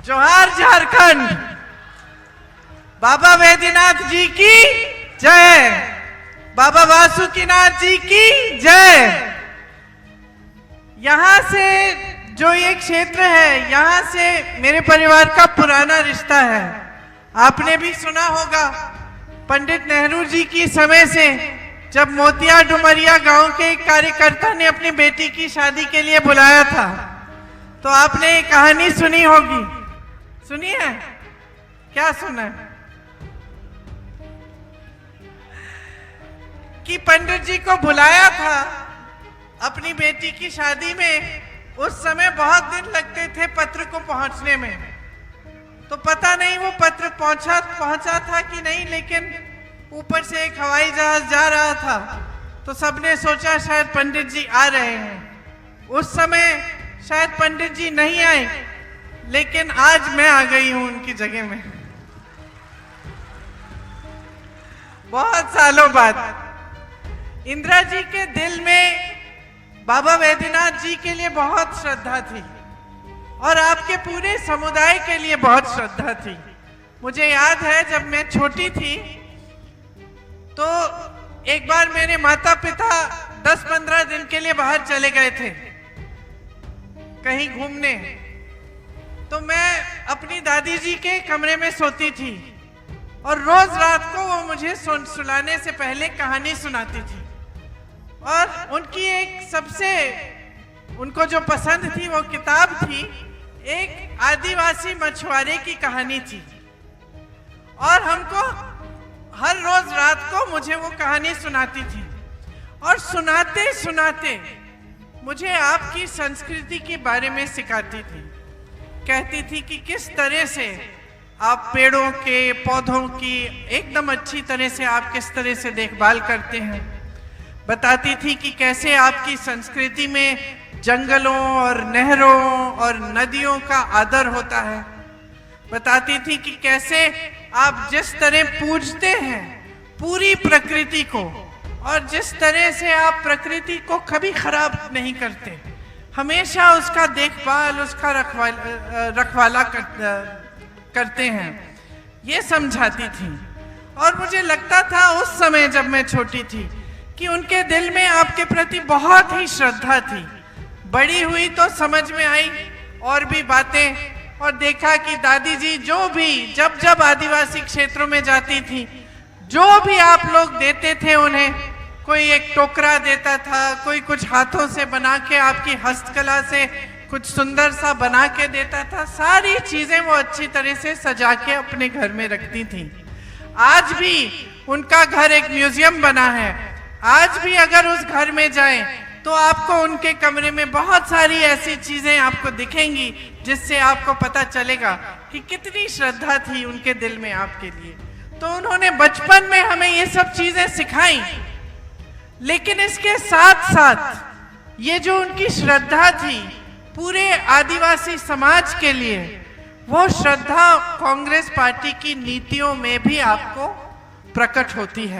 जोहार झारखंड। बाबा वैद्यनाथ जी की जय। बाबा वासुकीनाथ जी की जय। यहाँ से जो ये क्षेत्र है, यहाँ से मेरे परिवार का पुराना रिश्ता है। आपने भी सुना होगा पंडित नेहरू जी की समय से, जब मोतिया डुमरिया गांव के एक कार्यकर्ता ने अपनी बेटी की शादी के लिए बुलाया था, तो आपने एक कहानी सुनी होगी। सुनी है? क्या सुना है? कि पंडित जी को बुलाया था अपनी बेटी की शादी में। उस समय बहुत दिन लगते थे पत्र को पहुंचने में, तो पता नहीं वो पत्र पहुंचा था कि नहीं, लेकिन ऊपर से एक हवाई जहाज जा रहा था, तो सबने सोचा शायद पंडित जी आ रहे हैं। उस समय शायद पंडित जी नहीं आए, लेकिन आज मैं आ गई हूं उनकी जगह में, बहुत सालों बाद। इंदिरा जी के दिल में बाबा वैद्यनाथ जी के लिए बहुत श्रद्धा थी, और आपके पूरे समुदाय के लिए बहुत श्रद्धा थी। मुझे याद है जब मैं छोटी थी, तो एक बार मेरे माता पिता 10-15 दिन के लिए बाहर चले गए थे कहीं घूमने। तो मैं अपनी दादी जी के कमरे में सोती थी, और रोज रात को वो मुझे सुलाने से पहले कहानी सुनाती थी। और उनकी एक सबसे उनको जो पसंद थी वो किताब थी, एक आदिवासी मछुआरे की कहानी थी। और हमको हर रोज रात को मुझे वो कहानी सुनाती थी, और सुनाते सुनाते मुझे आपकी संस्कृति के बारे में सिखाती थी। कहती थी कि किस तरह से आप पेड़ों के पौधों की एकदम अच्छी तरह से आप किस तरह से देखभाल करते हैं। बताती थी कि कैसे आपकी संस्कृति में जंगलों और नहरों और नदियों का आदर होता है। बताती थी कि कैसे आप जिस तरह पूजते हैं पूरी प्रकृति को, और जिस तरह से आप प्रकृति को कभी खराब नहीं करते, हमेशा उसका देखभाल, उसका रखवाला करते हैं, ये समझाती थी। और मुझे लगता था उस समय जब मैं छोटी थी कि उनके दिल में आपके प्रति बहुत ही श्रद्धा थी। बड़ी हुई तो समझ में आई और भी बातें, और देखा कि दादी जी जो भी जब आदिवासी क्षेत्रों में जाती थी, जो भी आप लोग देते थे उन्हें, कोई एक टोकरा देता था, कोई कुछ हाथों से बना के आपकी हस्तकला से कुछ सुंदर सा बना के देता था, सारी चीजें वो अच्छी तरह से सजा के अपने घर में रखती थी। आज भी उनका घर एक म्यूजियम बना है। आज भी अगर उस घर में जाएं तो आपको उनके कमरे में बहुत सारी ऐसी चीजें आपको दिखेंगी, जिससे आपको पता चलेगा कि कितनी श्रद्धा थी उनके दिल में आपके लिए। तो उन्होंने बचपन में हमें ये सब चीजें सिखाई, लेकिन इसके साथ साथ ये जो उनकी श्रद्धा थी पूरे आदिवासी समाज के लिए, वो श्रद्धा कांग्रेस पार्टी की नीतियों में भी आपको प्रकट होती है।